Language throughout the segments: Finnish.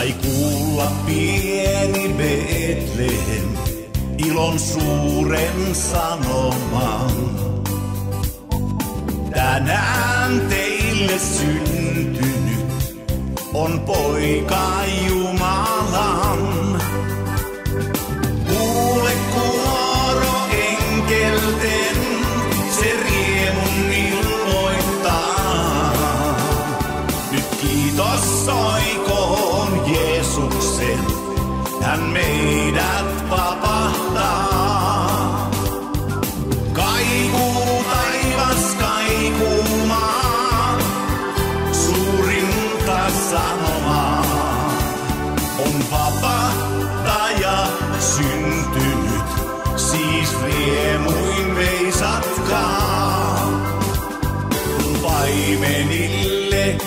Sai kuulla pieni Betlehem ilon suuren sanoman. Tänään teille syntynyt on poika Jumalan. Kuule kuoro enkelten, se riemun ilmoittaa. Nyt kiitos soikoon Jeesuksen, hän meidät vapahtaa. Kaikuu taivas, kaikuu maa, suurinta sanomaa. On vapahtaja syntynyt, siis riemuin veisatkaa. Paimenille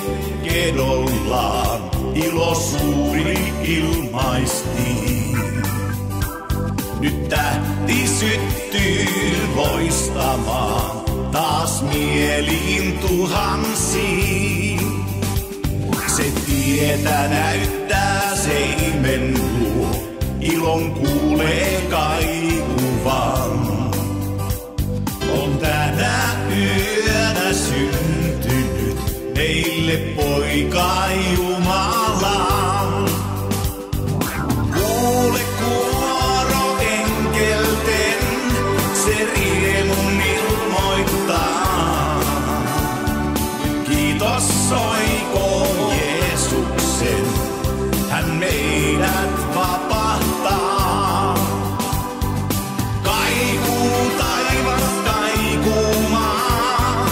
kedollaan ilo suuri ilmaistiin. Nyt tähti syttyy loistamaan taas mieliin tuhansiin. Se tietä näyttää seimen luo, ilon kuulee kaikuvan. On tänä yönä syntynyt meille poika Jumalan. Kuule kuoro enkelten, se riemun ilmoittaa. Kiitos soikoon Jeesuksen, hän meidät vapahtaa. Kaikuu taivas, kaikuu maa,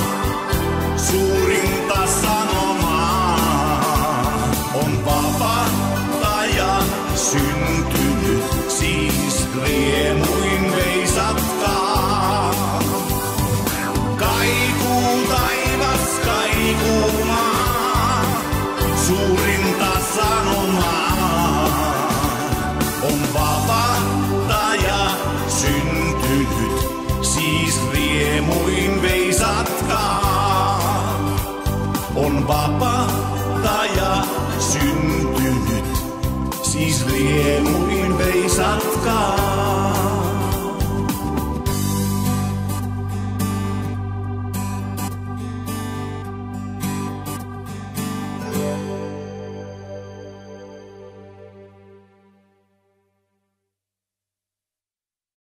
suurinta sanomaa. On vapahtaja syntynyt, siis riemuin veisatkaa. Kaikuu taivas, kaikuu maa, suurinta sanomaa. On vapahtaja syntynyt, siis riemuin veisatkaa. On vapahtaja syntynyt, siis riemuin veisatkaa.